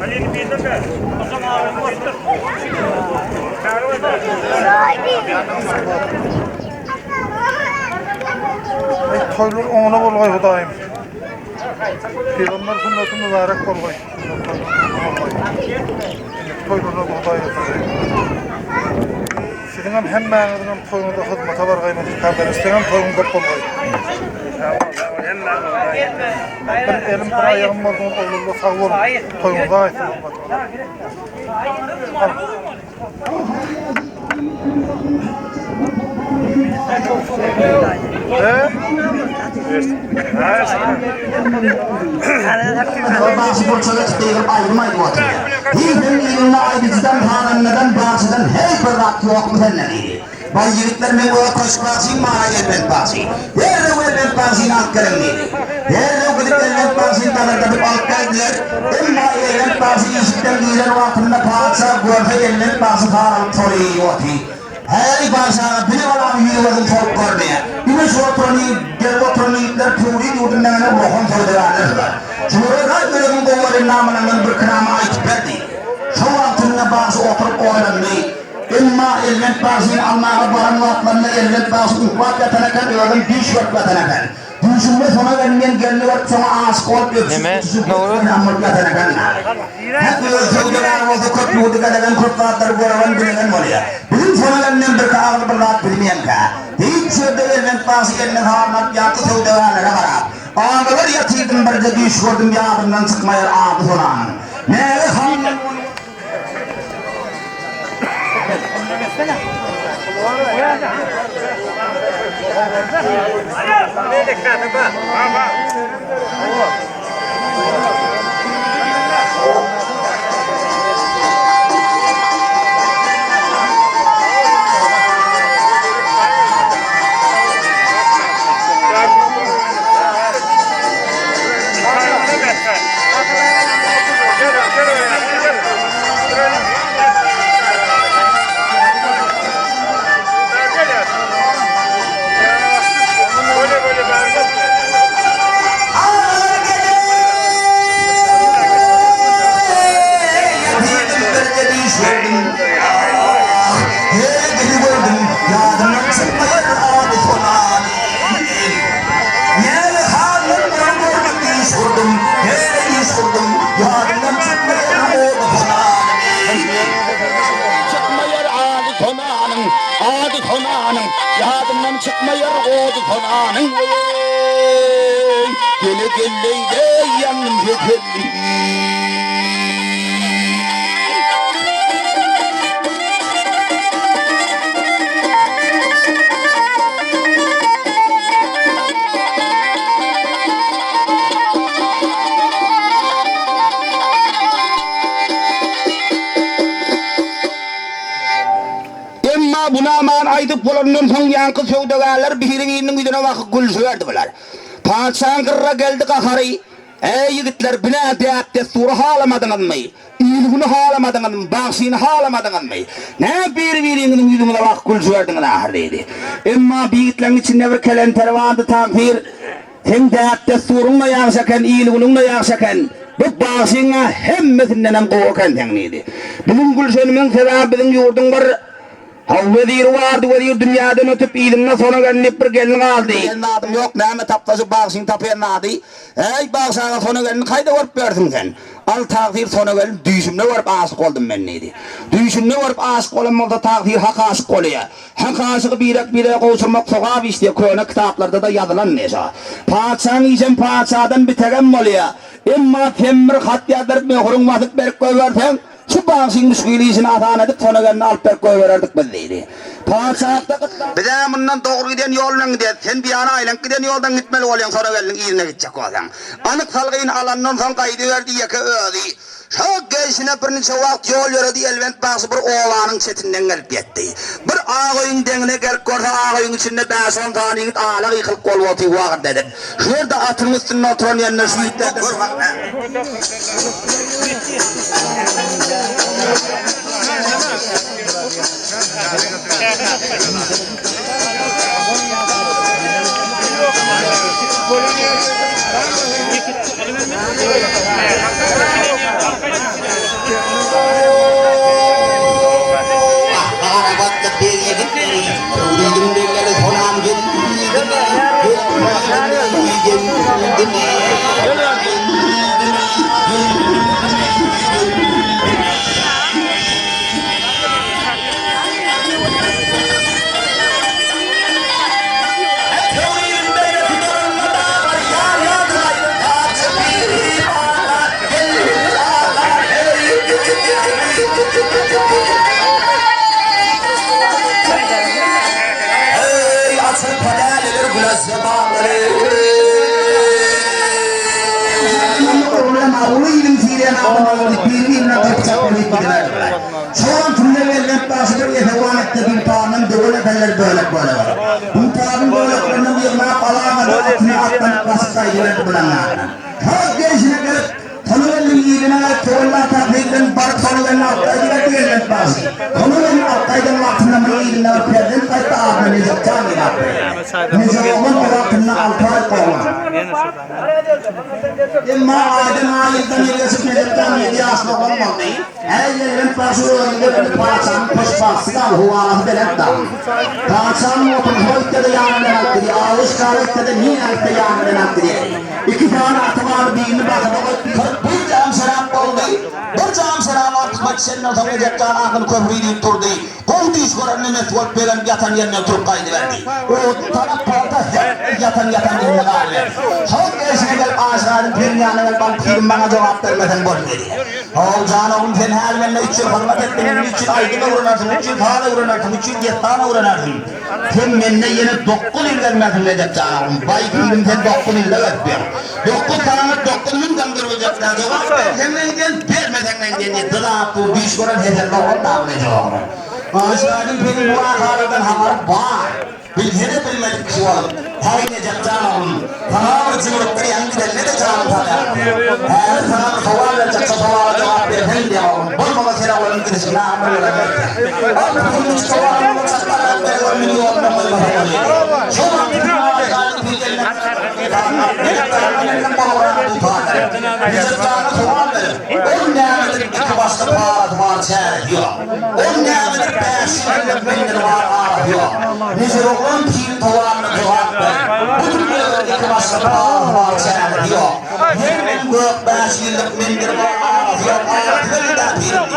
Halini bildim ben. O zaman abi boştur. Toylar ona bolgay Hudaýym. Peygamber sünneti mübarek bolgay. Toylarına Hudaý ýatyr. Sizin hem hemmäňiziň toýunda hyzmata bargaýmy, kardeşlerim hem toýunda bolgay. Bir elim bir ayağım bolsun, oğlumda sağ bolun. Toýuňyza aýtdyň. Bazı burçlara çıkıyorum ayrılmaydı o atıyor. Hilfin ilimine ayrıcıdan hanımladan bazıdan her bir rakı yok mu senleri. Bay yiğitlerime o koş bazı mağara gelmek bazı. Her o elbet bazı nakkarım dedi. Her o gıdık elbet bazı tanırdadık alkaydılar. Emma elbet bazı işitten giren vaktinde padişah gorda elbet bazı hanım soruyu yoktu. Her bahçada bile olan yürüyordum çok görmeye. Bir şu oturanlar puri yurdundan ruhum sordular. Cumhuriyet bölümünde onların namının bir kırama ait verdi. Şu altında bazı oturup oynanmayı. İmma elbet bazı Alman'a baran vaatlarına elbet bazı ufak yatanaklar gördüm, bir şort yatanaklar. Düşünme sona vermeyen gelini var, sonra ağız kol öpsüz, namur yatanaklar. Hep ölçüldüler oldu, köprüydü kadar kurtlardır, göreven bilinen oluyor. Bizim sona vermeyen bir kağılı bir rahat bilmeyen ka. Hiç sürde elbet bazı eline sağlamak yaptı, sevdevenlere var. Ağalar yatıyordum, bir de düş gördüm, yağdımdan çıkmayır ağdı sonanın. Neye hanım? Yadımdan çıkmayar odu konanın gele gelleyde yanım yeterli. Buna aman aydıp bulanın son yankı söğdegalar birinin yüzüne vakı gül söverdiler. Padişahın kırra geldi kakarı. Ey yigitler bina deyat desturu halamadınız mı? İlgini halamadınız mı? Bağsini halamadınız mı? Ne birinin yüzüne vakı gül söverdiniz ahir dedi. Emma biyitlerin içinde bir kelen tervandı tamfir. Hem deyat desturunla yaksaken, ilginunla yaksaken. Bu bağsına hemmetinden kovaken tenliydi. Bizim gül sönümün sebebi bizim yurdun var. Havvedir vardı, vedir dünyadan ötüp ilimle sonra gelip bir gelin aldı. Gelin adım yok, neyme taptası bağsın tapıyan adı. Ey bağsana sonra gelin kayda varıp verdin sen. Al takdir sonra gelin düğüşümle varıp aşık oldum ben neydi. Düğüşümle varıp aşık oldum oldu takdir hak aşık oluyor. Hak aşıkı birek olsurmak sokağa işte köyüne kitaplarda da yazılan neyse. Padişahın iyicen padişahdan bitegen oluyor. Emma temmir hat yadırıp mehurun vatıp berk koyversen. Şu bağışın müşkülüsünü atan edip sonra gelini alıp berk koyvererdik belliydi. Padişahlıkta kıtlar. Bir de bundan doğru giden yoldan gidiyor. Sen bir yana aylan giden yoldan gitmeli oluyorsun sonra gelin iyine gidecek olsan. Anık salgıyın alandan son kaydı verdi yaka ödü. Çok gençine bir neçe vakt yol yürüdü elbet bazı bir oğlanın çetinden gelip yetti. Bir ağayın dengine gelip görse ağayın içinde ben son tane git ağla yıkılıp kol otu vakit dedim. Şurada atın üstünde oturan yerine şu yüklerden görmek ne? Thank you. Şoran tümlelerden başlıyor devam etti bir tanım böyle beller böyle var. Bu tanım böyle kırmızı yığına kalamadı altına attan kasıtaydı bulanlar. Her gençine gelip tanıvelin yiyine çoğunlar takdirden bar tanıvelin altaydı diyelim bazı. Tanıvelin altaydan altına mı yiyine perden kayıtta ağabeyini yapacağım yapıyor. Nece oğlum bu altına altay koyma. İmma aydın ayıldan ilgisi medettan yedi asla olmadı. Ellerin pasuğunda paçam pışpasından huvanı belettan. Paçam oturmakta da yanına naktiri, ağız kahvette de ninakta yanına naktiri. İki tane atıvar birini bakıp bir cam şarap oldu. Bir cam şarap atmak senin adamı cepten akıl köprüyü durdu. Koldu iş görenle metvolt veren yatan yerine oturup kaydı verdi. O taraf parta yatan yerine kaldı. Halk eşine gel ağaçların peryanı gel bana pirim bana cevap vermeden bol dedi. Olcan oğlum sen her benimle 3 yıl hırmat ettin, 3 yıl aydına uğranarsın, 3 yıl tağına uğranarsın, 3 yıl yettağına uğranarsın. Sen benimle yine 9 yıl vermezsin Recep Canım. Bay pirim sen 9 yılda vermiyor. 9 tağına 9 yıl gandıracak da cevap ver. Senden gel vermeden gel. Dırapu bir iş gören hedetle o davranacak. Ağaçların benim bu ağalardan haber var. Bilhene bilmedik ki oğlum. Hayne Canım. Tamam cimrikleri yan gidenle de canım tanır. Her zaman soğanla çaksa soğanla cevap verin diye oğlum. Bulmama sera oğlum gidişi ne amel öğrenmekte. Oğlum hiç soğanla çaksalar veriyor milyonla bulmama oluyor. Soğan bir ağaçların bilgeline bir tarafından bağıran tutarlar. Recep Can'a soğan verir. Onun nimetin iki başka parat var çağırıyor. Onun nimetin beşikinde bendir var ağrıyor. Nice oğlum pil tuvarını tuvarlar. Bütün iki başka parat var çağırıyor. Hem gök 5 yıllık bendir var ağrıyor. Ağrıyor da bildi.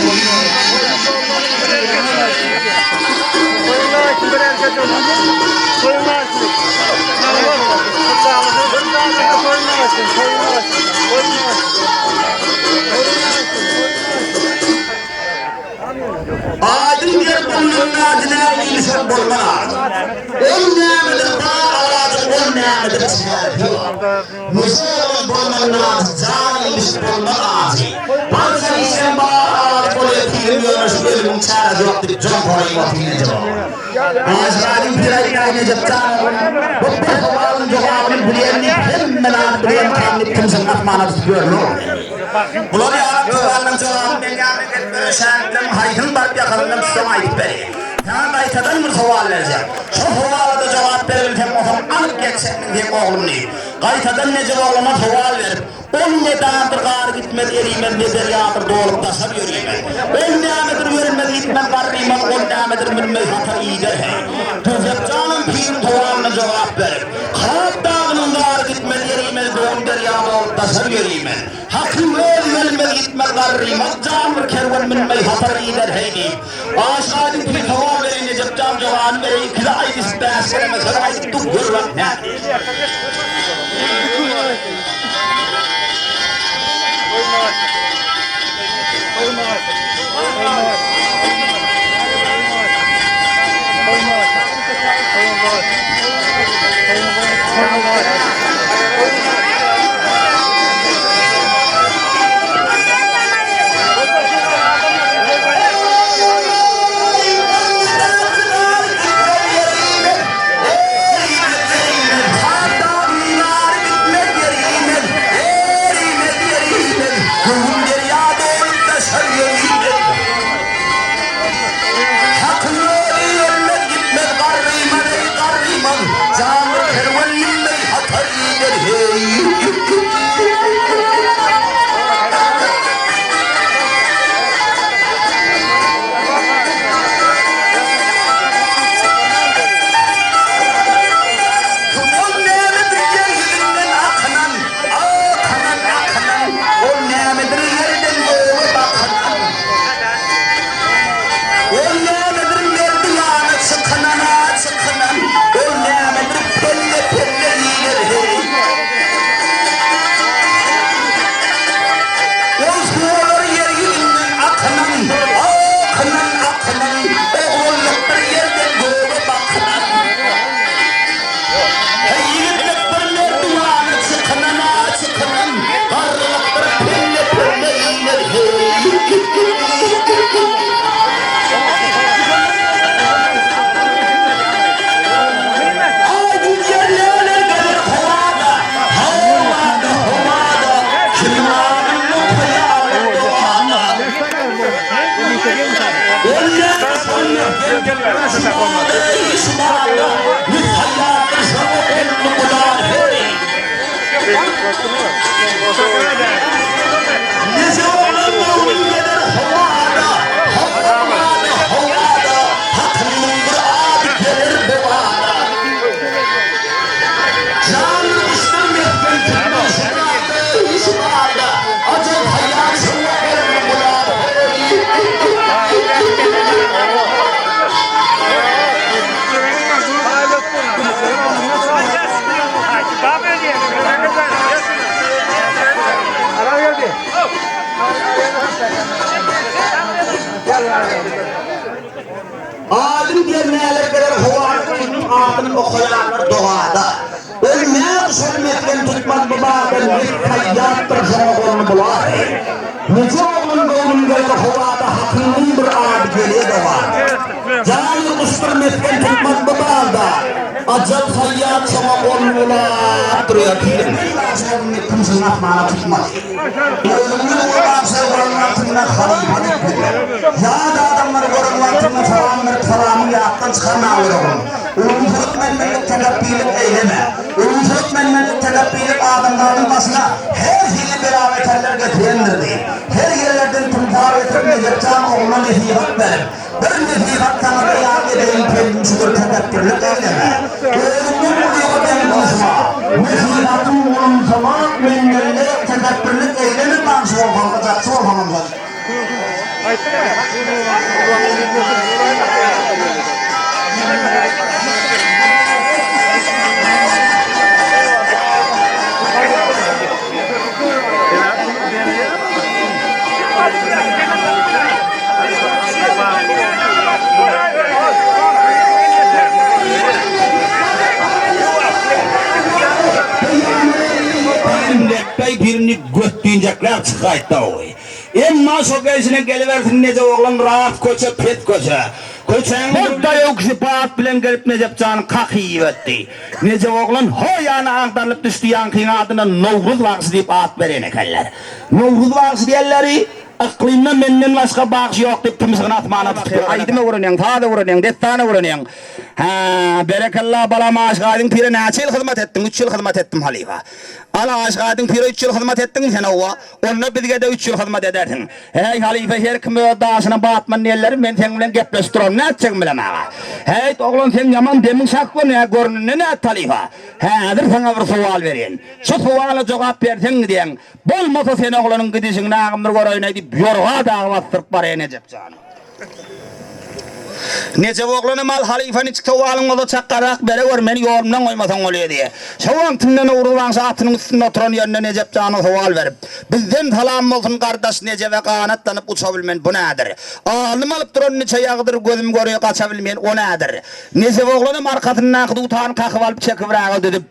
Yeah. ne'medir çelpiyor. Müslüman bulmanlar canım bulmanlar. Bazı işin bağır politik yönüş bölümün çare yok deyip can parayı vaktiyle cevap. Ağaçların bir ayına inecek canım. Bu bir havalın cevabını bileyenlik hemen ağır bileyen kendini kimsenin atmana tutuyor mu? Bunları yarab tuvalının cevabını ben yardım etmeye şahitlerim haydın barıp yakalından tutam ayıp beri. Yani kaytadan bir haval vereceğim. Şu havalada cevap verirken o anıp geçsem diyeyim oğlum neyim. Kaytadan ne cevabına haval verip 10 nedandır gar gitmez eriymen ne deryadır doğulup taşar yürüymen. 10 nemedir verilmez gitmez garriymen 10 nemedir verilmez hatar iyi der hey. Tuzep canım pirin havalına cevap verip Kağıt dağının gar gitmez eriymen doğum deryadır doğulup taşar yürüymen. Hakkım verilmez gitmez garriymen canım kervan minmey hatar iyi der hey diyeyim. Aşağıdaki pirin haval verin Necep Can Cavan'ı vereyim kıza aydis bäsere mesela aydis tuk görülen ne? Alim gelmeyeler kadar huvarının ağabeyinin okuyanlar doğada. Ölmeye sürmetken tutmaz babadan bir kayyattır sana bular. Nice oğlun doğunun gelir huvada hakkının bir ağabey geliyor da var. Canı kusturmetken tutmaz babada. Acel kayyat sana bular duruyor diyelim. Sürmetken sınıf mana tutmaz. Ölümün uğran sevranlatından halifani bilir. Ya da adamları korunlatından salamını yaptan çıkarma ağırım. Ölümsüzlük menmenlik tedabbilik eyleme. Ölümsüzlük menmenlik tedabbilik adamların basına her hili berabeterler getirendir değil. Her yerlerden tümkar getirme yapacağın oğluna nefiyat verir. Bir nefiyat tanıda yad edeyim pelmüşüdür tedabbilik eyleme. Ölümün oluyor benim basma. Nefiyatın olumsama menmenlik tedabbilik eyleme dansı olmalıcak. Sormalıcak. birini göttüğüncekler çıkaytta oy. Emma sokağısına geliversin nece oğlan rahat koça pet koça. Koçan burada yok zipat bilen gelip Necep Can'ın kakıyı ötti. Necep oğlan hoyana aktarılıp düştü yankın adına Novruz Vaksı deyip at verene keller. Novruz Vaksı diyenleri aklimden menden başka bakışı yok deyip tümsüğün atmağına tutuyor. Aydıma vurunen, ta da vurunen, dettana vurunen. Berekallah bala maaşgadın pire neçe yıl hizmet ettin? 3 yıl hizmet ettim halifa. Ana aşgadın pire 3 yıl hizmet ettin sen ova. Onunla bizge de 3 yıl hizmet ederdin. Hey halifa her kim ödasına batman neylerim ben seninle gepleştirom ne edeceksin bilem ağa. Hey oğlum sen yaman demin şaklı ne görünün ne et halifa. Hadi sana bir sual vereyim. Şu suala cevap versen diyen. Bolmasa sen oğlanın gidişin nağımdır göreyne deyip yorga dağlattırıp baraya Necep Can'ı. Necep oğlanı mal halifani çıktı oğalın oda çakkarak bere görmeni yorumdan koymasan oluyor diye. Şoğan tümden uğrulansa atının üstünde oturan yerine Necep Can'a sual verip bizden salam olsun kardeş Necep'e kanatlanıp uçabilmen bu nedir? Ağlım alıp duran neçe yağdır gözüm görüyor kaçabilmen o nedir? Necep oğlanım arkasından akıdı utanı kakıp alıp çekip rağıl dedip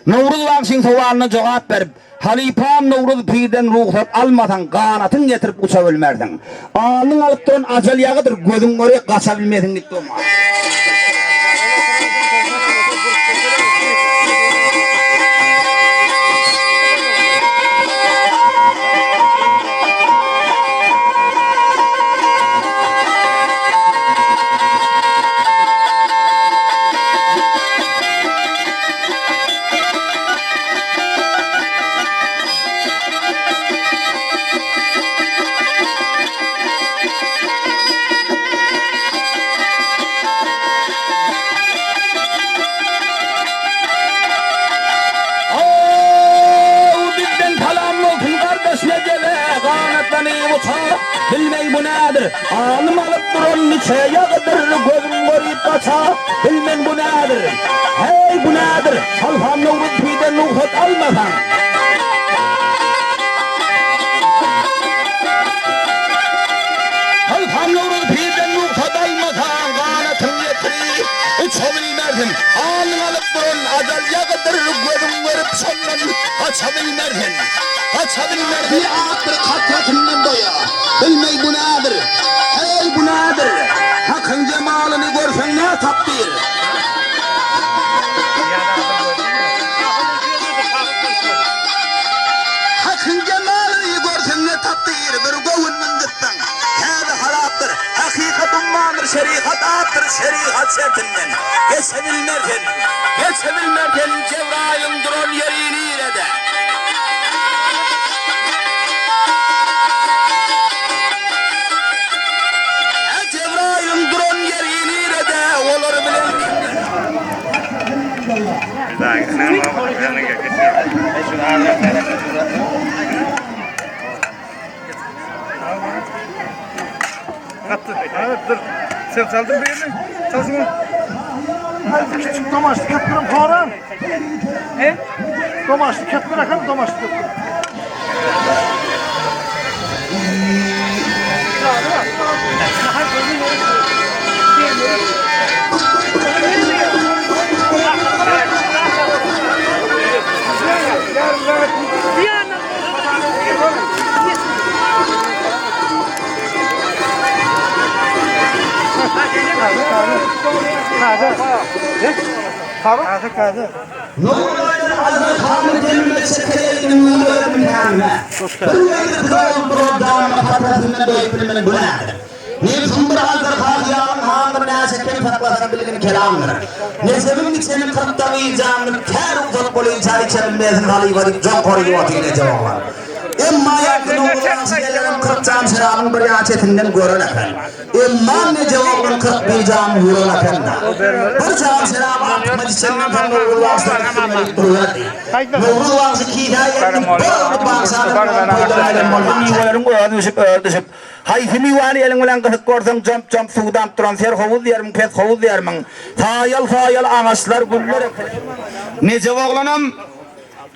Novruz Vaksın sualına cevap verip Halifam Novruz Pir'den ruhsat almadan kanatın getirip uçabilmerdin. Ağlın alıp duran acel yağıdır gözün görüyor kaçabilmedin gitti o mal. Bilmey bu nedir? Ağlım alıp durun niçe yağdır gözüm görüp kaça. Bilmem bu nedir? Hey bu nedir? Halfam Novruz Pir'den ruhsat almasan. Halfam Novruz Pir'den ruhsat almasan kanatın getirip uçabilmerdin. Ağlım alıp durun acel yağdır gözüm görüp sondan kaçabilmerdin. Kaçabilmerdin. Bir ağattır katratından doya. Bilmey bu nedir? Hey bu nedir? Hakkın cemalini görsen ne takdir? Hakkın cemalini görsen ne takdir? Bir govunun gittin. Kâda haraptır. Hakikatun mandır. Şerikat attır. Şerikat şertinden. Geçebilmerdin. Geçebilmerdin. Cebrail'in duran yerini ilede. Evet dur. Sen çaldın bir yerini. Çalsın onu. Hadi küçük domaçlı ketmirim paran. He? Domaçlı ketmir akam domaçlı ketmir. Kahve. Normalde Hazret Hamid Emre Çekele'nin öğretmenlerine bir kral programı patrasından öğretmenlerine bu nedir? Nefsum bir hazır hacıyanın handır nâsekken fatlasını bilgin kelamdır. Nesebim içenin kırıkta vicdanını ter uzat kolay çay içerilmesin halifadip can koruyu atıyla cevaplar. Emma yakın oğlansı gelirim 40 cam şerabın bir yaçetinden görün efendim. Emma ne cevabın 41 cam yürün efendim. Bir cam şerabı atmak içinden tam Novruz Vaksı kırmeli duruyor. Novruz Vaksı kidayetini bol baksanın koydurayla molmaksa. Ördüşüp. Hayfimi vani elin ulan kısık korsan jump sudan turan ser hovuz yerim pet hovuz yerim. Sayal ağaçlar güller. Ne cevablanam?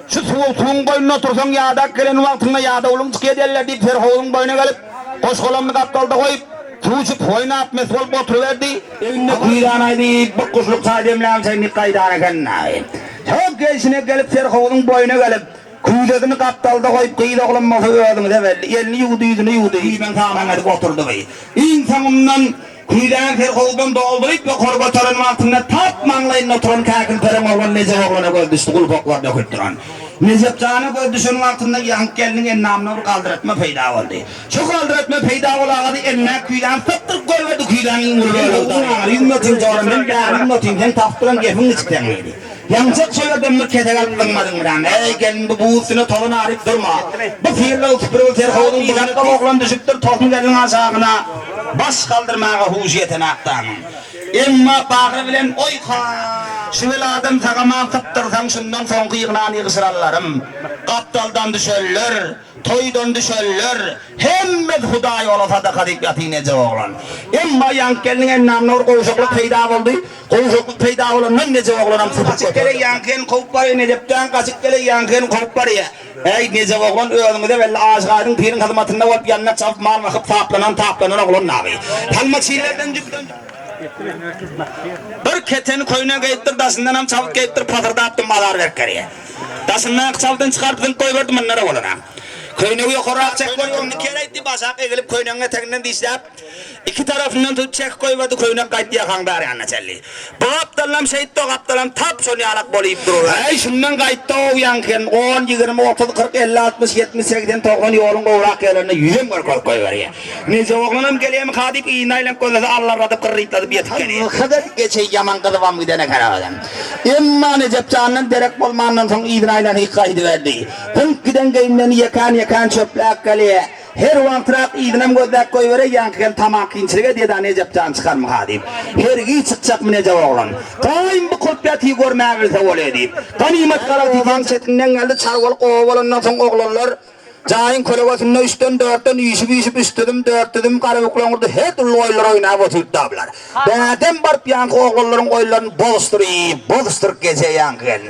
Şu soğuğun boynuna otursan yağda gelen vaktinde yağda olun çıkıyor derler deyip Serhov'un boynuna gelip koş kolamını kaptalda koyup tuğuşup oynayıp mesbol oturuverdi evinde kuyudanaydı bu kuşluk sademler seni kaydana kendine çok gençine gelip Serhov'un boynuna gelip Küydedini kaptalda koyup kıyıda oğlanmasa öğüdüm de belli. Elini yudu. Ben tamamen edip oturdu bey. İnsan ondan kuydan ferholdan doldurup ve korgotarın altında tap manglayın oturan kakil peren oğlan Necep oğlana gördüstü kulpoklarda kuyduran. Necep Can'a gördüsünün altında yank gelinin en namına kaldırtma peyda oldu. Çok kaldırtma peyda oladı eline kuydan fıttır koyverdi kuydan ingul böyle oldu. Yunnotin çoğun ben de yunnotin sen taptıran gefin içteniydi. Yancak söyledim mi kete kalmadın mı? Ey gelin bu buğusunu tolunu arayıp durma. Bu fiirle uçpırıl terhodun gizakka oğlan düşüktür tohum gelin aşağına. Baş kaldırmağa huşiyetine aktanın. Emma bağrı bilen oy şu adam takama tıptırsan şundan son kıyıqnani kısırallarım. Kaptaldan düşöller, toydan düşöller. Hemmet huday ola sadaka deyip yatine oğlan. Emma yankelinin en namnur koğuşukluk peyda oldu. Koğuşukluk peyda olanın Necep oğlanım sıfık kere yanken kovup var ya Necep'ten kaçık kere yanken kovup var ya. Ey Necep oğlan öğünümüzde belli ağaçların pirin kızmatında olup yanına çaf mal vakıp taplanan oğlan nabi. Talmak şiirlerden cübden bir keteni koyuna gayıttır dasından ham çalıp gayıttır patırda attım malar verkeriye. Dasından çaldın çıkarptın koy verdim onlara olana. Koyunu yukarı çek koy onu kereydi basak egilip koyunun eteğinden dişlep. İki tarafından tut çek koy verdi koyuna gayıttı yakan bari anna çelli. Bu aptallam şehit o aptallam tap sonu alak bolayıp durur. Ey şundan gayıttı o yanken 10, 20, 30, 40, 50, 60, 70, 80, 90 yolun kovrak yerlerine yüzüm koy veriye. Nece oğlanım geleyim kadip iğnayla koyduğunda Allah radıp kırrıytladı bir yatık geliyor. Kadar geçey yaman kızıvam gidene karadan. Emma Necep Can'ın derek bolmandan son iğnayla hikaydı verdi. Hınk giden geyimden yakan çöplek geliye. Her vantrak idinem gözlek koy vere yankıgen tamak kinçirge diye da Necep Can çıkar mı hadim. Her giy çıkacak mı Necep oğlan. Kaim bu kulpiyatı görmeye bilse öyle deyip. Ganimet karavdi fansetinden geldi çarvalık oğlanından son oğlanlar. Cahil kolevasında 3'ten 4'ten yüzüp üstüdüm 4'tüdüm karabuklan vurdu. Her türlü oylar oynayıp oturup dablar. Benden barıp yankı oğulların oylarını bozdurup gece yankıgen.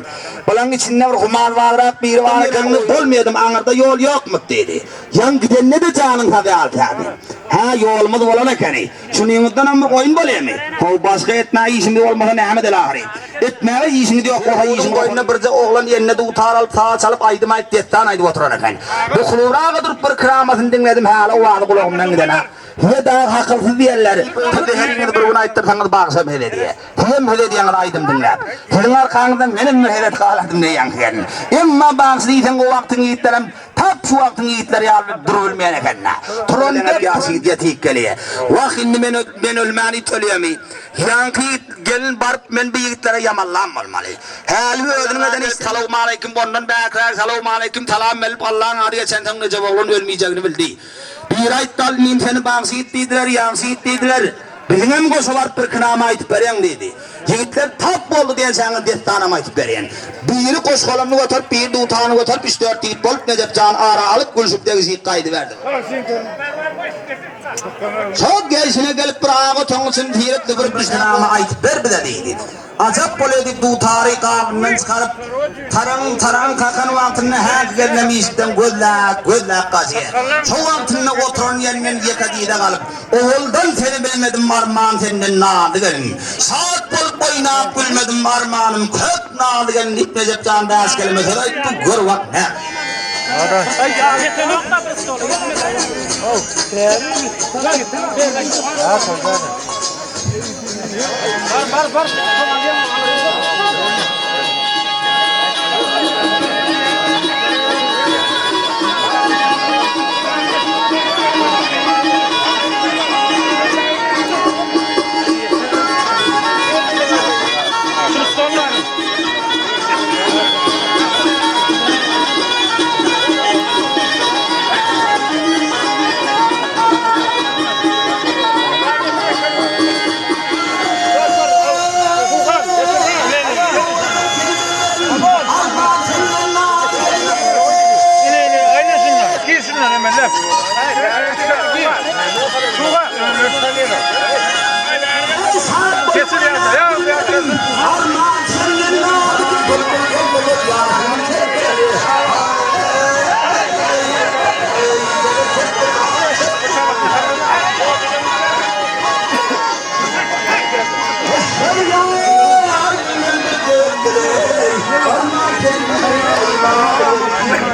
Bulan içinde bir humar varrak bir varken bulmayalım anırda yol yok mu dedi. Yan giden ne de canın tabi altı abi. Ha yolumuz olana kani. Şunu yumuttan ama koyun böyle mi? O başka etmeği işimde olmasa Ahmet el Ahri. Etmeği işimde yok. O işin koyununa birce oğlan yerine de utar alıp sağa çalıp aydım ayıp destan aydı oturana kani. Bu kuluvrağa durup bir kıramasını dinledim hala o adı kulağımdan giden ha. Ve daha akılsız diyenler. Tabi her yine bir bunu ayıttırsanız bağışam hele diye. Hem hele diyen aydım dinler. Senin arkanızdan benim müheret kaladım diye yankıyen. Emma bağışı diysen o vaktin yiğitlerim. Tap şu vaktin yiğitleri alıp durulmayan efendim. Tronda piyasi diye tiyik geliye. Vakindi ben ölmeni tölüyemi. Yankı gelin barıp ben bir yiğitlere yamallam olmalı. Halimi ödünmeden hiç salamu aleyküm bondan bekler salamu aleyküm salam melip Allah'ın adı geçen sen Necep oğlun ölmeyeceğini bildi. Bir ayet dalmayayım seni bağışı ittiydiler, yankışı ittiydiler. Bizim koşu var bir kınama ayıtıp veren dedi. Yiğitler tap oldu diye sana destanama ayıtıp veren. Biri koşu kolumunu götürüp, bir de utağını götürüp, 3-4 yiğit bolup Necep Can ara alıp gülüşüp de yiğit kaydı verdim. Çok gelişine gelip bir ağa tongusun tirip de bir kınama ayıtıp ver bir de dedi. Acap boledi bu tarihi kabından çıkarıp tarang kakan vaktinde her gelmemişten gözlek kaçıya. Şu vaktinde oturan yerinin yekadide kalıp oğuldan seni bilmedim armağan senden nadı gelin. Saat bol boyuna bilmedim armağanım kök nadı gelin. İp Necep Can'da askelim mesela bu gör vak ne? Var. Thank you.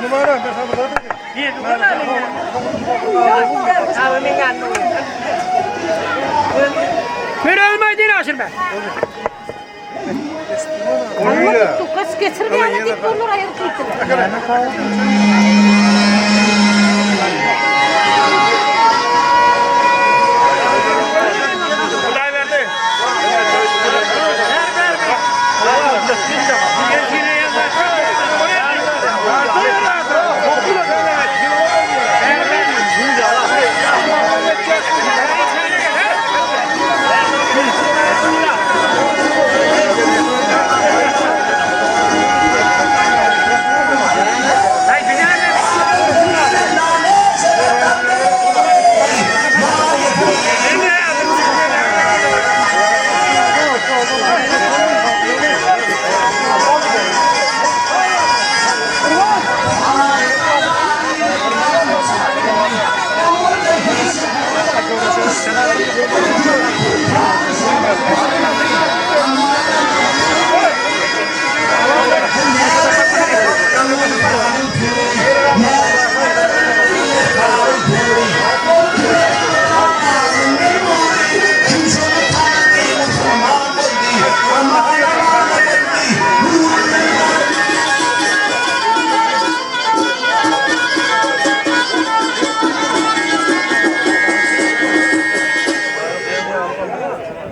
numara ben sana burada. Bir numara ne? Abi men yanına. Bir ölmediğini aşır ben. Anladık tukas geçirmeyene dik olur ayır kıytır. Kuday verdi.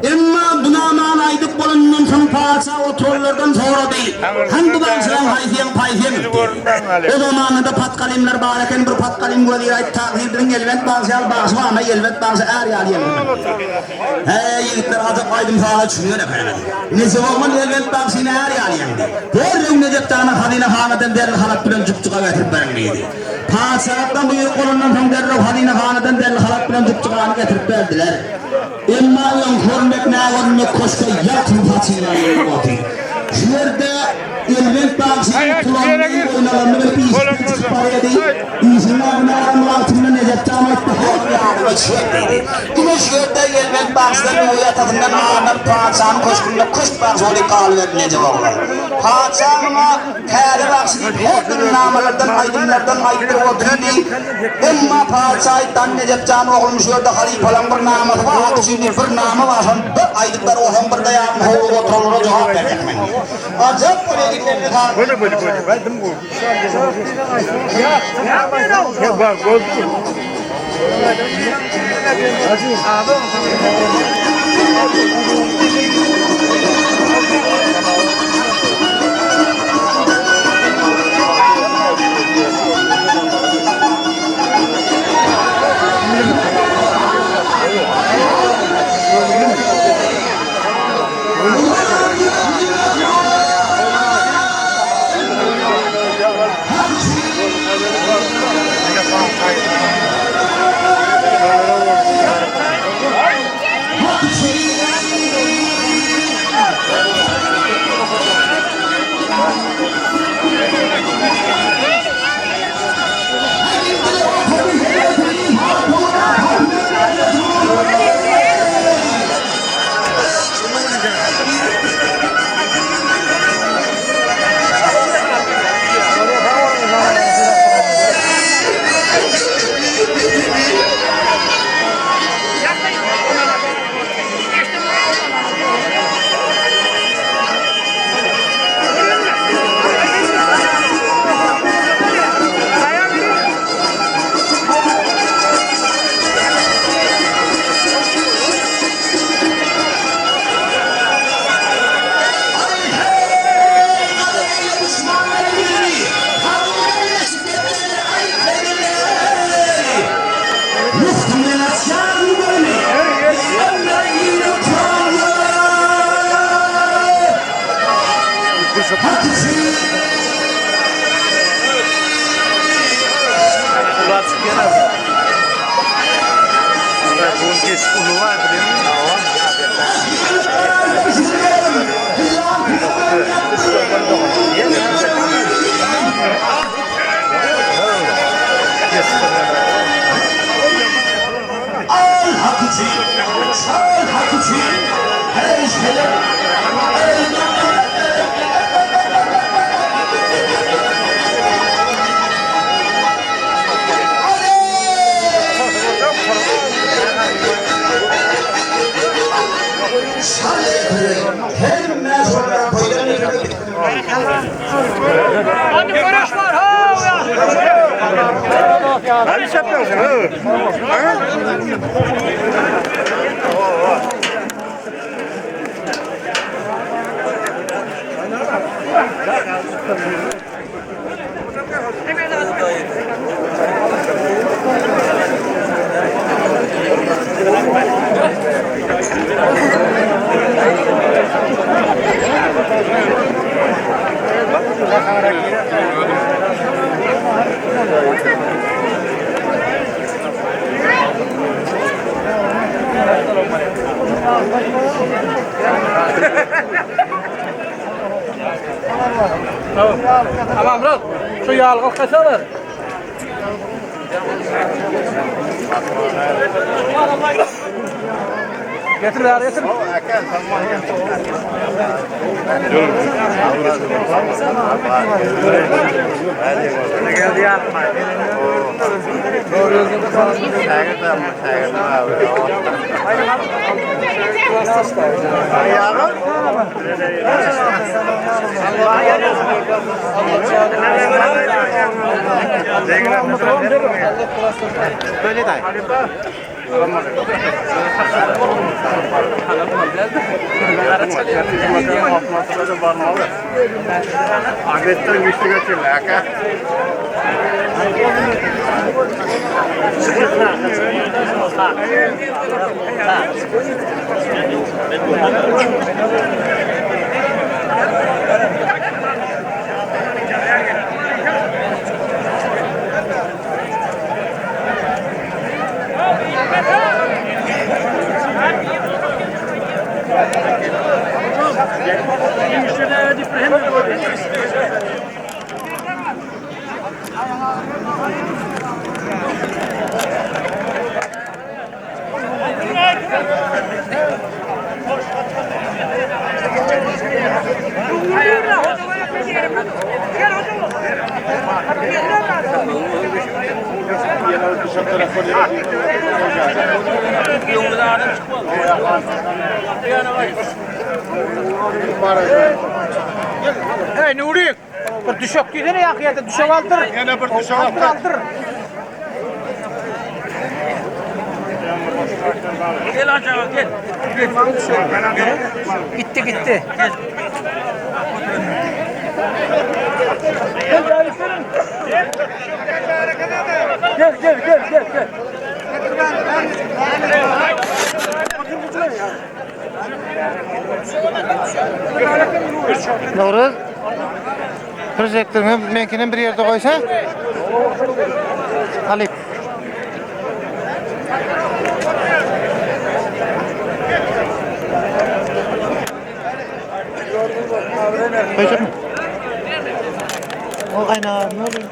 Emma bunaman aydık bolundan soň paça oturlardan sonra değil. Hangi bağışlan hayfiyen. O zamanında patkalimler bar eken bir patkalim gölir ayt takdirdirin elbet bağışal bağışı ama elbet bağışı er yaliyen. Yigitler azap aydım sağa düşünüyor efendim. Nesi olman elbet bağışını er yaliyen. Her gün Necep Dağı'na Hadine Hanı'dan derli halat bilen cupçuğa getirip vermeydi. Paçalıktan buyur kolundan soň derli Hadine Hanı'dan derli halat bilen cupçuğa getirip verdiler. Emma yan hürmet nağırını koşka yatın paçıyla yolmadı. Şurada elbet bağışının kulağının oynalarını ve bir işten çıkıp paraya değil. İnsanların ağrının altında Necep Dağı'nın yardım içiyordu. Yine şurada elbet bağışının uyatadından ağırlar paçanın koşkununda kuş bağışı olup kalıverdi Necep oğlan. Paçanına kâri bağışını her gün namalardan aydınlardan aydın oturdu. Emma paçaydan Necep Dağı'nın oğlum şurada halifalan bir naması var. Akçının bir namı var. Aydıklar oğlum bir dayağın oğlu oturulur cevap verecek mi? Acayip buraya gitmemiz var. Böyle. Ben de bu. Ya bak oldu. Hadi çapıyorsun ha. Tamam bırak. Şu yağlı kaçalım. Getir ver, getir. Geldi yapma. Böyle de. Agretten güçlü götürme Hakan. Hey Nuri. Bir düşük gidene yakıyata düşük aldır. Yine bir düşük aldır. Aldır. Gel aşağı gel. Gitti gitti. Gel. Doğru. Projektörünü menkinin bir yerde koysa. Halip. Koyacak mı? O kaynağı ne oluyor?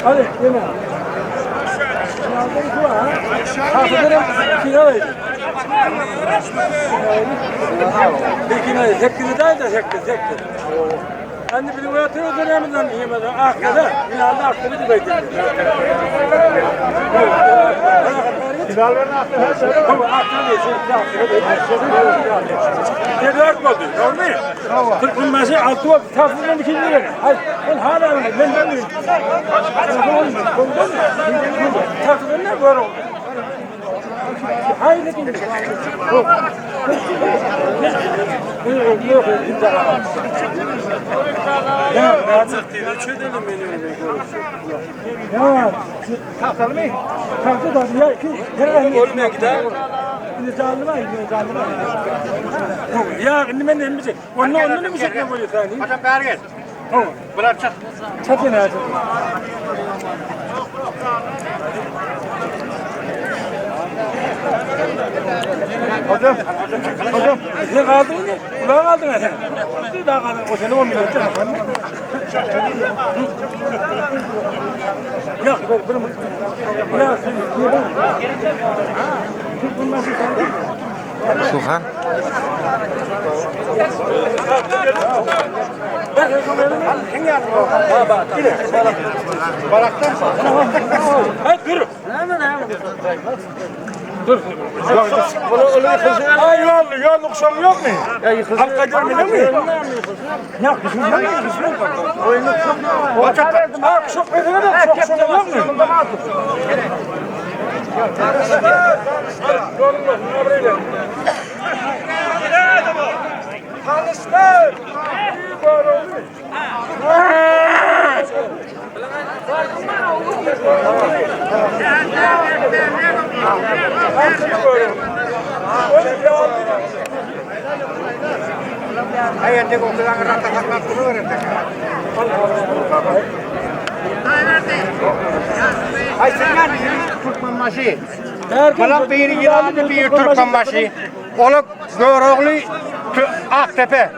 Hadi yeme. Peki zekri de zekri. Anne bir de oturuyor dönemden yemeden arkada binada arkada bir bekliyor. Silahlarını attı. Ama arkada ne dört oldu? Doğru mu? Kırkın başı altı oldu. Tafsirden ikinci verin. Hayır. Ben hala ben demiyorum. Tafsirden ne böyle oldu? Hayır ne diyeyim? Yok. Ya ben çödelim beni. Ya kalkalım mı? Kalktı da ya ki herhalde olmaya gider. Ne canlıma gidiyor canlıma. Ya ben ne bileyim. Onu ne mi çekme böyle sani? Hocam ver gel. Tamam. Bunlar çat. Çatın hadi. Hocam. Ne kaldı mı? Kulağa kaldı mı? Bir daha kaldı. O seni 10 milyon lira. Yok, bunu. Ya sen. Bunlar Suhan. Yol noksan yok mu? Halka görmüyor mu? Yok, çok bedene de çok sonra yok mu? Tanışlar! Ay sen yani Türkmenbaşı. Bana bir yılanı bir Türkmenbaşı. Onu Göroğlu Aktepe.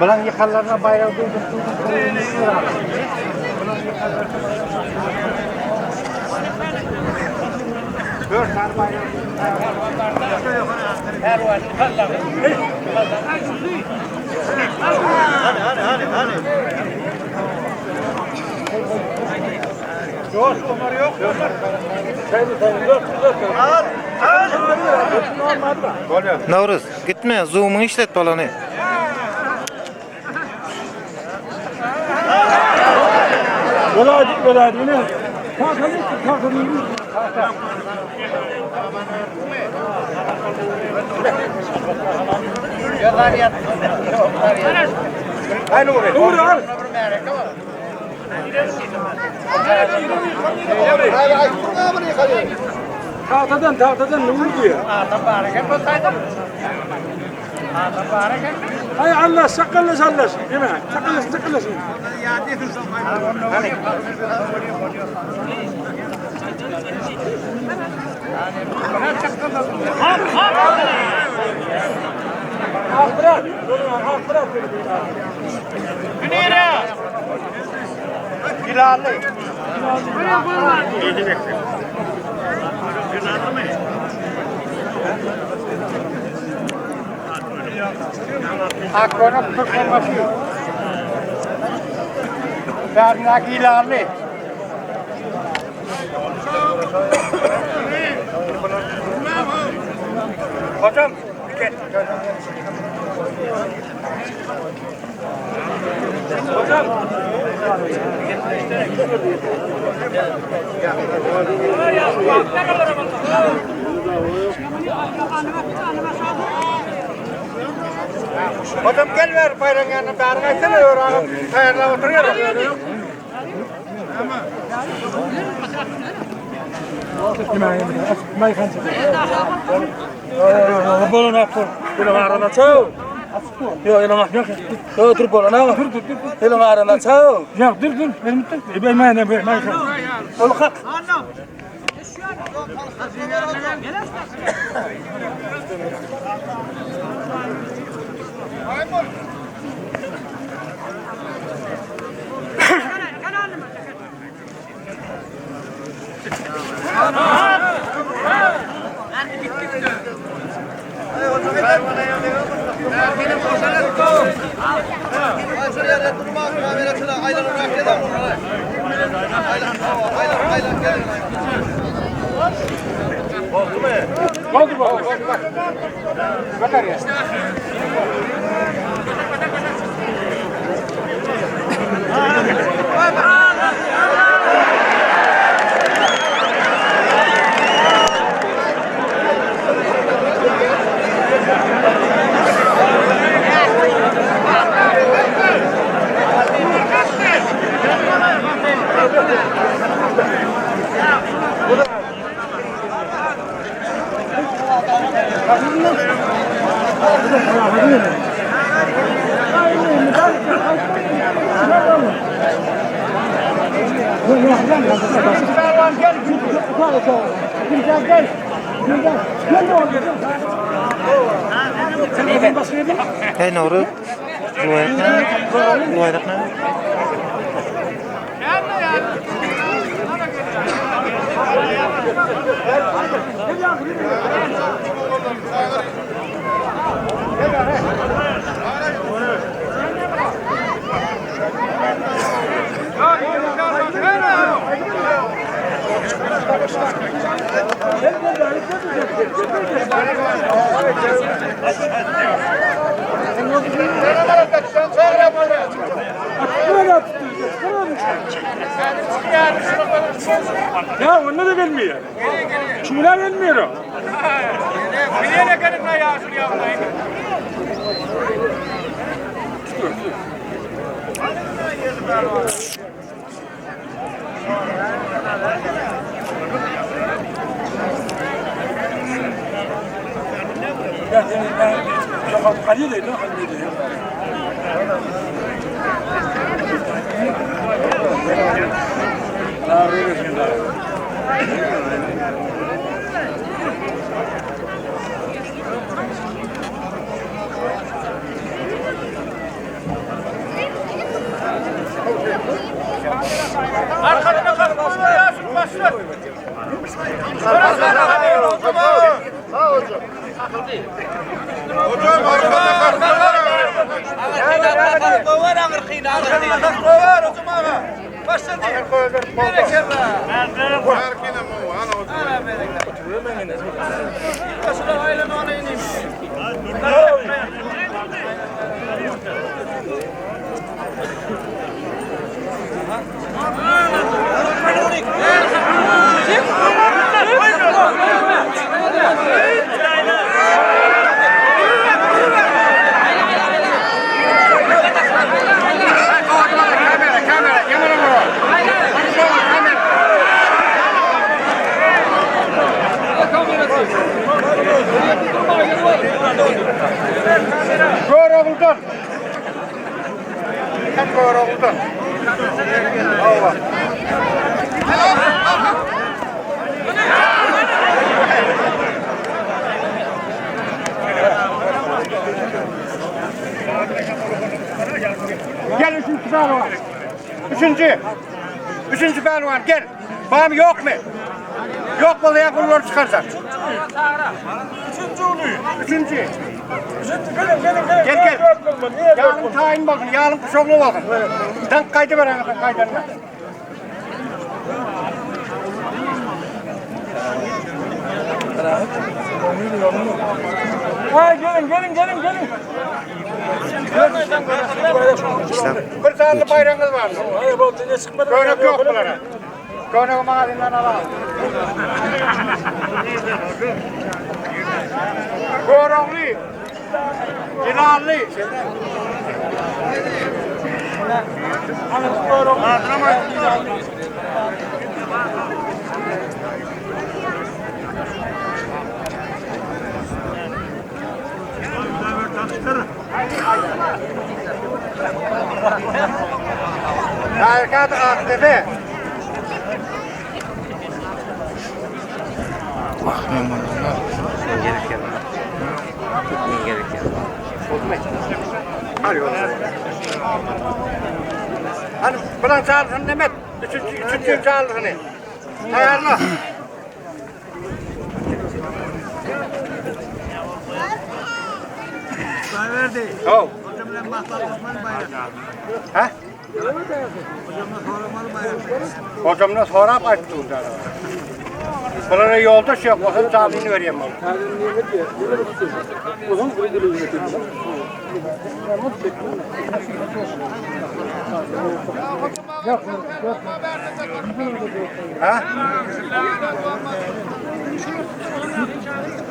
Bilan yıkarlarına bayrağı duydum. Navruz, gitme. Zoom'u işlet balanı. Böyle yine. Kalkalım. Aynı oraya. Doğru al. Tahtadan ne vuruyor? Ay Allah sakallı sallasın değil mi? Sakallasın. Bırak. Bırak. Hilalli. Akona Türkmenbaşı. Bernak Hilalli. Hocam, Hocam gel ver bayrağın yanına bari kaçsana öğrenim. Hayırla oturuyorum. Bolon apor. Bolon arana çao. Yo ela mak yok. Yo dur bolon ha. Dur. Ela arana çao. Ya dur. Benim dur. Ben ne. Ol kalk. Kaldır bak. Bakar ya. Gel. Gel de ol. Sen başka yedin? Hey Novruz. Duaydak ne? Ya onda da gelmiyor. Şuna gelmiyor o. Bir yere gelin lan ya şunu yapmayın. Yok hadi değil, hadi değil. Arkada kalk başla ya şunu başla. Hocam arkada kalk. Kovar ağır kıyna ağır kıyna. Kovar hocam ağır. Başladı. Gerekir la. Erkine mu ana hocam. Başla ailem alayım. Gör oğuldan. Hep gör oğuldan. Allah. Gel üçüncü pehlivan. Üçüncü pehlivan gel. Bağım yok mu? Yok mu diye kulları çıkarsan. Üçüncü. Gel gel. Yalın tayin bakın, yalın kuşaklı bakın. Sen kaydı ver anasın kaydını. Ha gelin. Bir tane bayrağınız var mı? Hayır bu tene çıkmadı. Gönük yok bunlara. Gönük mağazından alalım. Goronlu. Cilallı. Hareket aktifi. Hani buradan çağırırsın Demet. Üçüncü çağırırsın. Ayarla. Verdi. Oh. Hocamla mahlar Osman Bayrak. Ha? Hocamla soramalı bayrak. Hocamla sonra başlıyor. Bunlara yolda şey yapmasın, çağırını vereyim bana. O zaman buraya da lüzum Ha?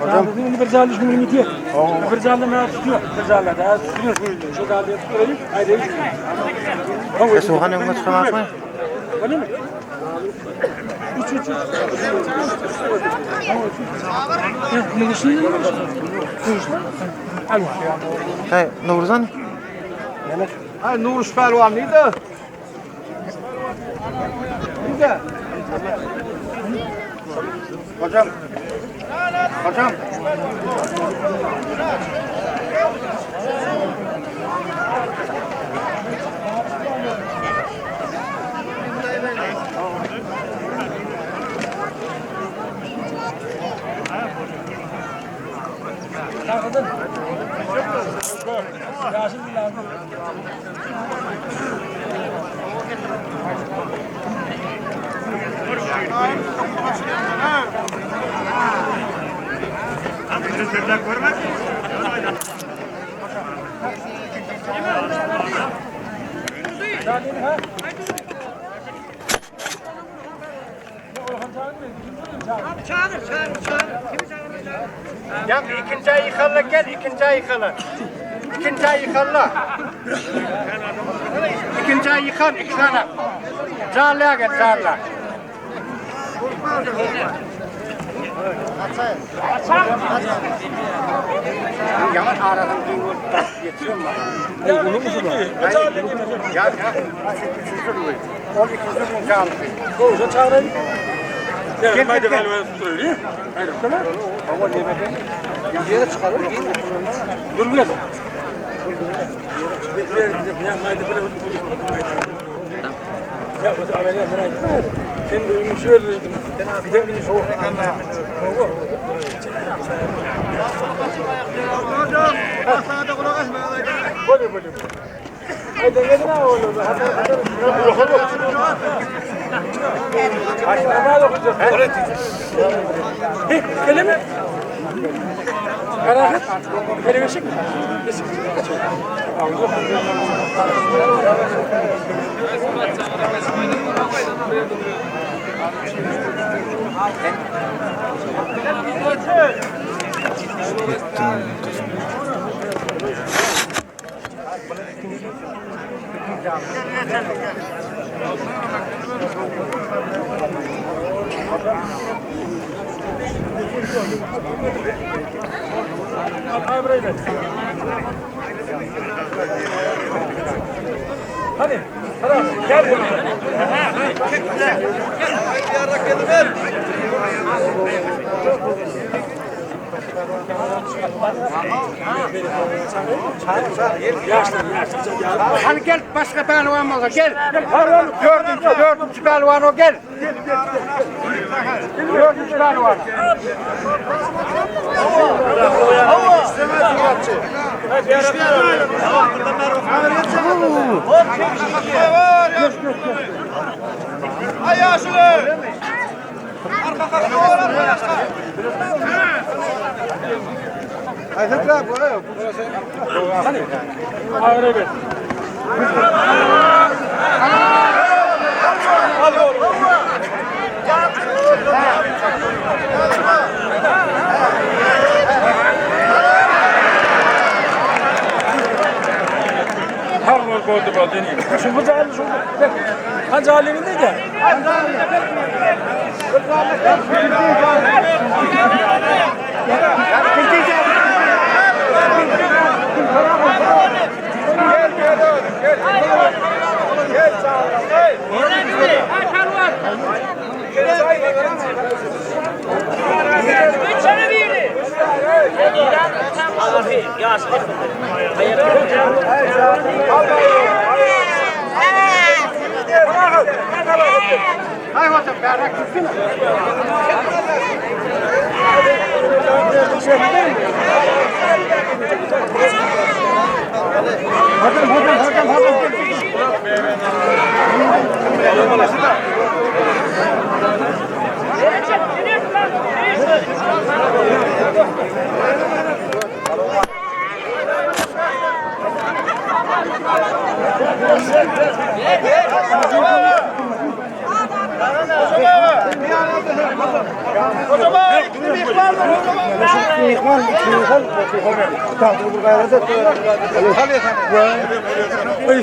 Hocam bugün bir zallı şunu yitiyor. Bir zallı mı tutuyor? Bir zallı da tutuyor şunu. Şu zallı tutuyor. Haydi. Suhan önüne çıkamaz mı? Öyle mi? Üç. Ne düşünüyorsun? Hey Novruzan. Ha Nuruş Pehlivan neydi? Güzel. Hocam. Hocam. Ya ikinci ay yıkalla gel, ikinci ay yıkalla. İkinci ay yıkalla. İkinci ay yıkan, iki tane. Zarlığa gel, zarlığa. Yavaş aradan yetişiyor mu? Bunu mu şurada? Ya. 12 sürüm çağırdı. Doğru çağırın. Gel, haydi ben söyleyeyim. Haydi. Tamam. Ama yemeden yere çıkalım. Dur biraz. Ya bu ameliyat merak etme. Sen de uyumuş öldürdün. Bir de bir soğuk. Hocam, hastanede kulak açma. Böyle. Haydi gelin ha oğlum. Aşağıda okuyacağız. Öyle mi? Karar. Böyle bir şey mi? Hadi, gel buraya. Hani gel başka pehlivan olsa gel. Dördüncü pehlivan o gel. Dördüncü pehlivan. Ay yaşlı. Arka kalkıyorlar bu yaşta. Haydi buraya yok. Hadi. Ağrı ver. Hadi oğlum. Tamam oldu bu deneyim. Şu bıçağı şu. Hangi halinde de? Hay hocam berrak gitsene.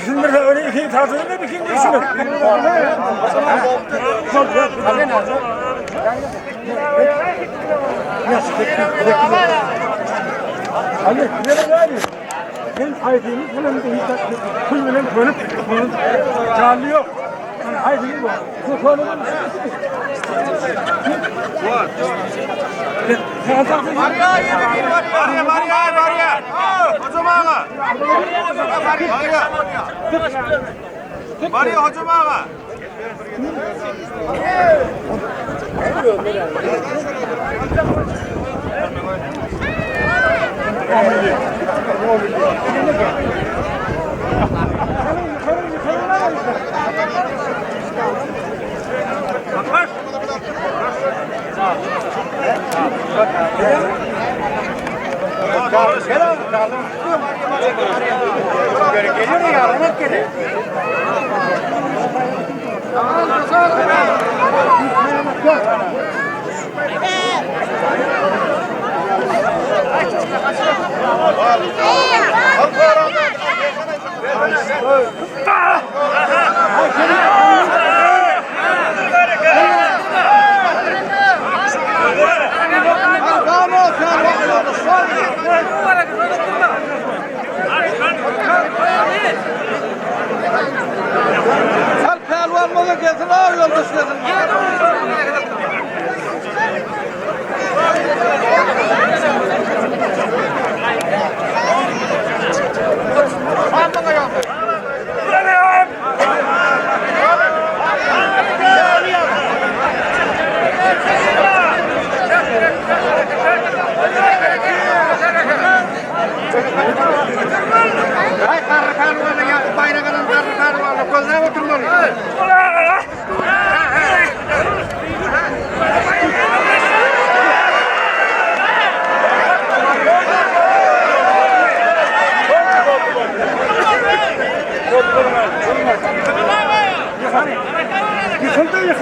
Şimdi de öyle iki tazını da bir kim düşünür? Anne, ne var? Benim haydimiz bunun da hiç kulübünün bölüp bunun canlı yok. Yani haydimiz bu. Bu konunun var. Var. Hocam ağa. Var ya hocam ağa. Geliyor ya, net geliyor. Pelvan mı gelsin ağır yoldaş gelsin.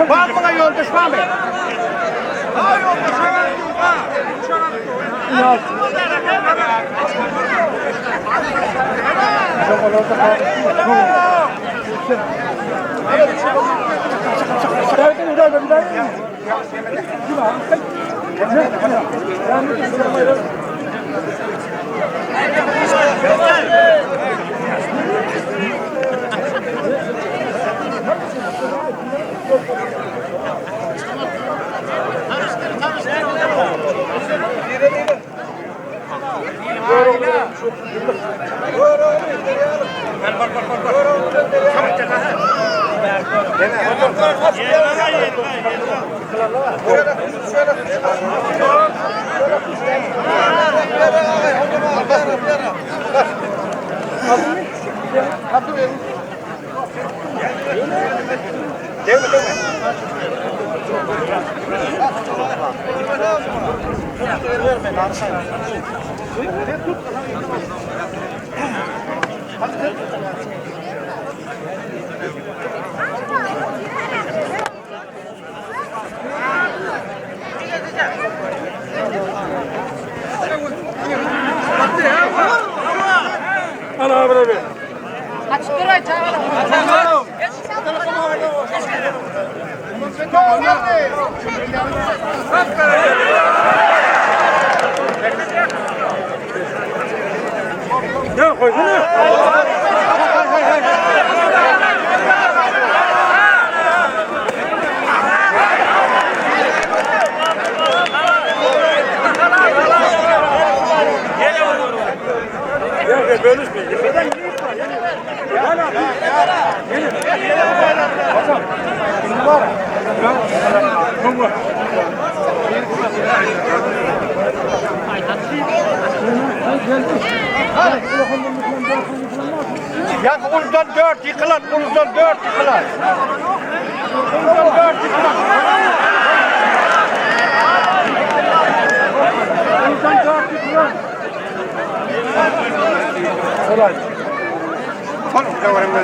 Var mı yol düşman mı? Ana abi. Kaç lira çağırın? Ya koysana. Ya bölüşmeyin. Ya uldan 4 yıkılan, uldan 4 yıkılan. Uldan 4 yıkılan. Uldan 4 yıkılan. Kolay. Son da var mı?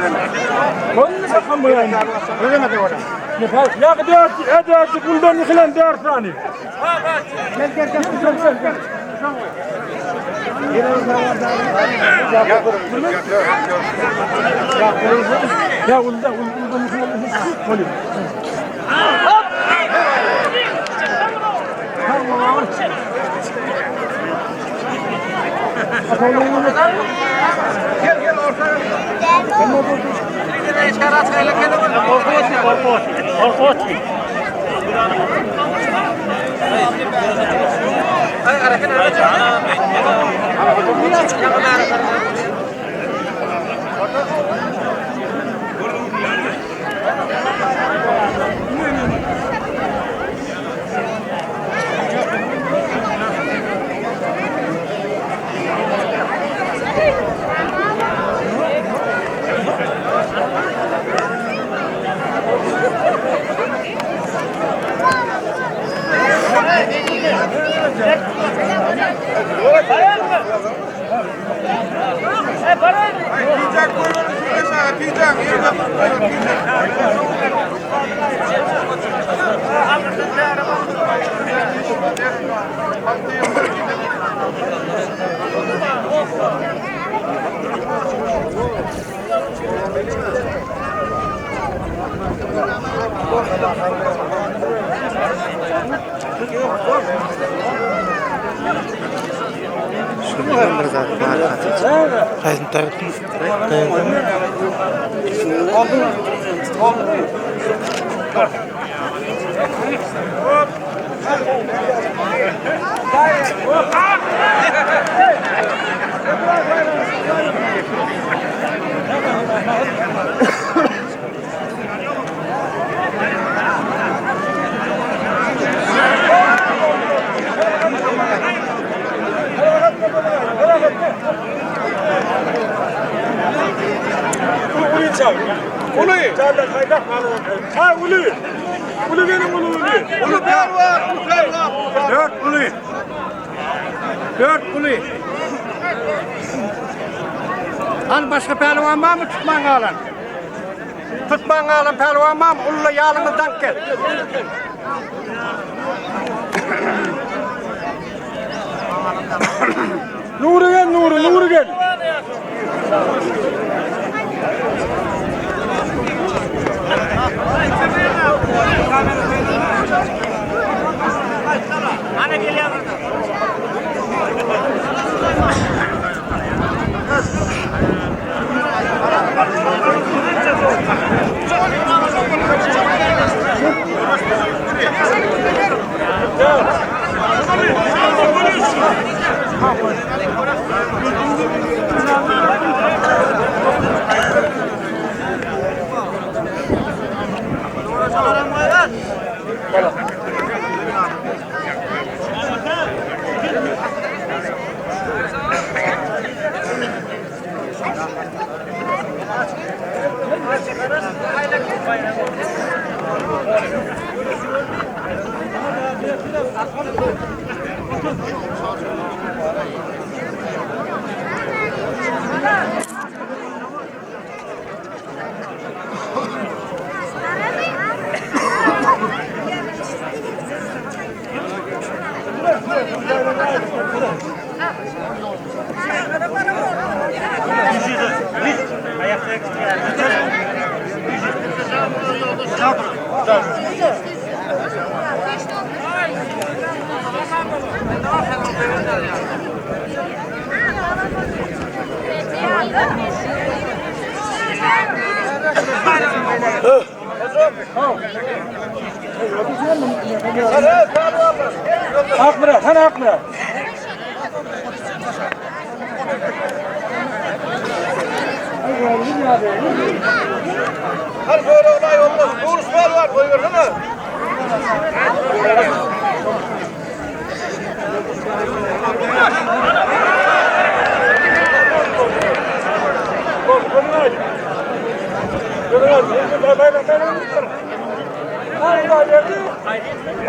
Konunu sakın bu yani. Ne demek o? Ya 4 buldan yıkılan 4 tane. Gel. Ya uldan yıkılan. Gel ortaya. Korkut. Tijak koyuyoruz şuraya tijak. Şundan bir zat var. Hayır, tabii. Ulu. Ha ulu. Ulu benim ulu. Ulu per var, ulu per var. 4 ulu. 4 ulu. Hani başka pehlivan var mı tutman alan? Tutman alan pehlivan var mı? Ulu'la yağlınızdan gel. Nuri gel, Nuri gel. Hak bırak, sen hak bırak. Her böyle olay olmaz. Doğrusu var koyuyor değil mi?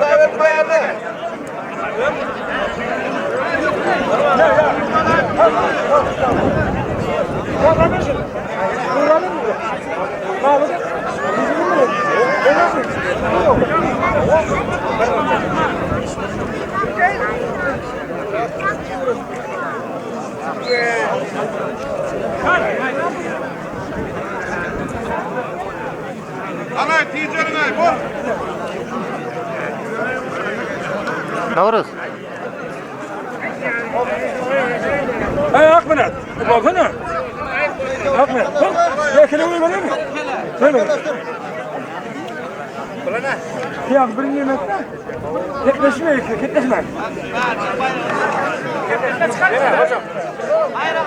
Davet bayanı. Ana ticarına bu. Navruz. Hey Akmenet, baksana. Akmenet, bak. Ya kelebeği bana mı? Söyle. Bana ne? Kıyam bir nimetle. Ketleşme yıkıyor, ketleşme. Hocam. Hayır var,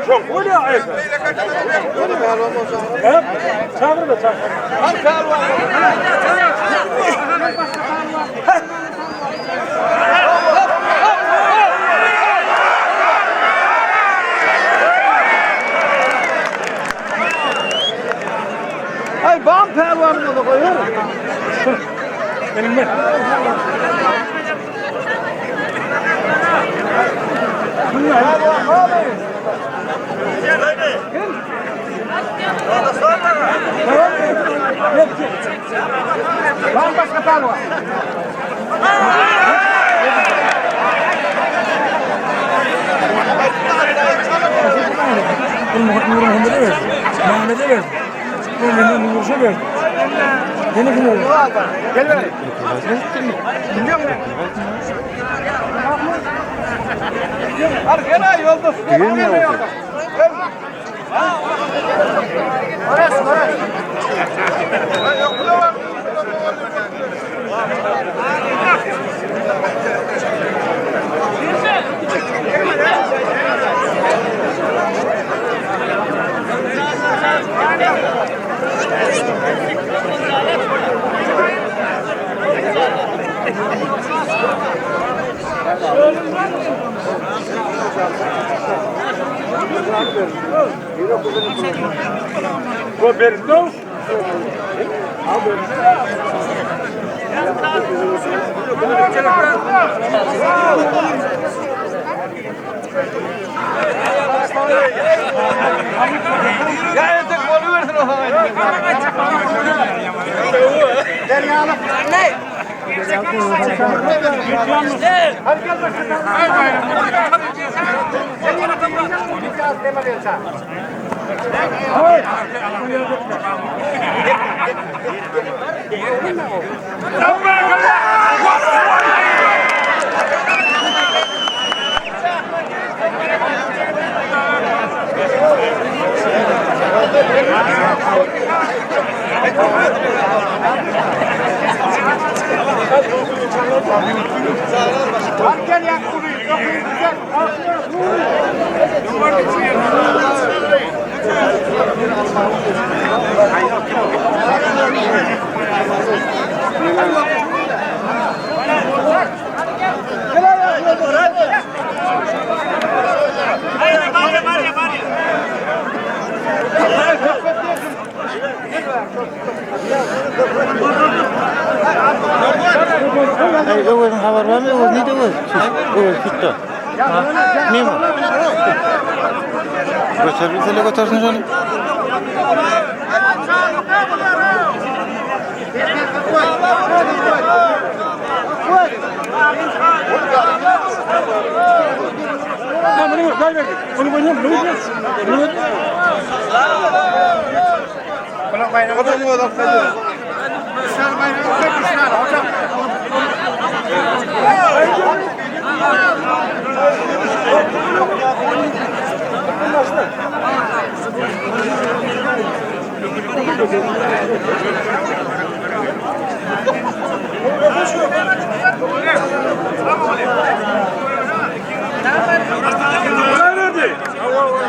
çok Ay bam pervanını da koyuyor. Elimde. Başka tane var. Muhammed'e ver. Muhammed'e vuruşa ver. Yeni kim oldu? Gel ver. Biliyor musun? Arkana yolda. Düğün mü oldu? Orası. Roberto. Ya entek golü verdin o zaman. Ne? Öwürün habar berme, öwür ne öwür? Öwür tuttu. Memo. Götür bize götürsün şunu.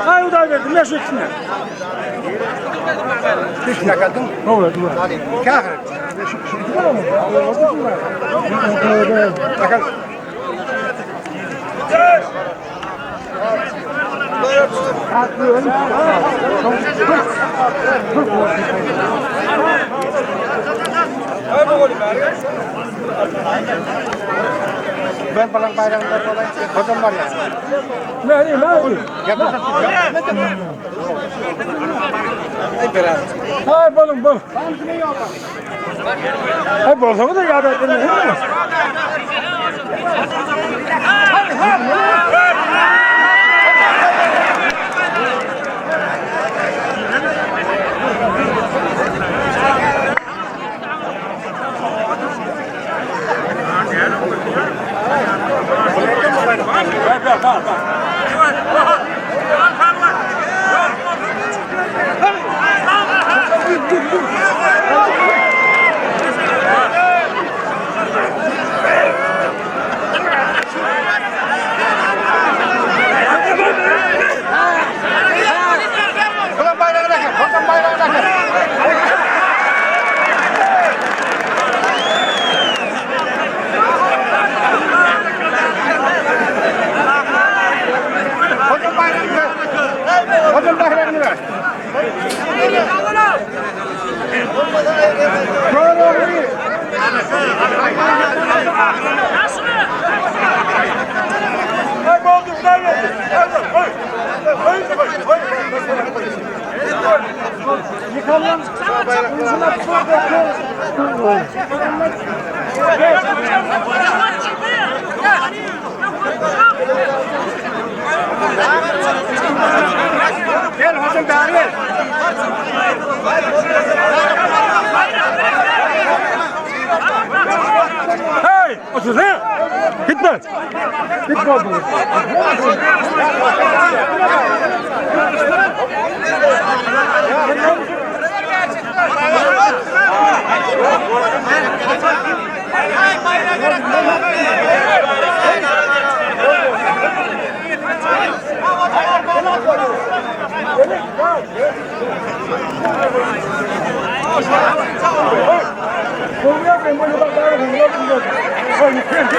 Hayır da verdim. Ne şu ikisine? Ne olur? Kahret. Ben palang bayramda falan hocam var ya. Ne oldu? Hay balım bal. Hay balımı da yad ettin. Hocam bayramını ver. Yıkanın. Gel hocam bari. Hey! Otur he! Gitme! Gitme oğlum. Karlı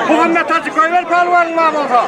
Muhammed Hacı Koyver Palvan Mahmut'a.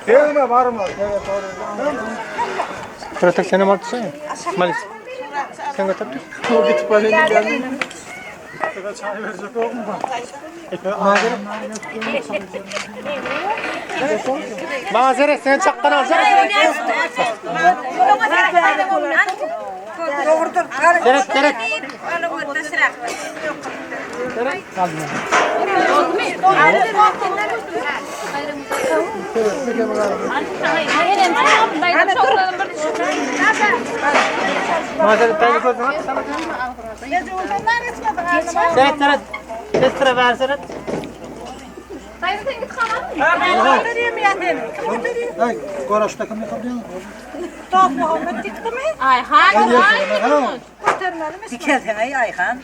Gelme var mı? Proteksiyonu mu atıyorsun? Malis. Sen götür. Mazeret sen çaktan alacak. Seret seret. Mazeret tayını koydun ha. Seret seret. Destre ver seret. Dayı sen git kalan. Ay, koraşta kim yapıyor? Ayhan. Bir kez Ayhan.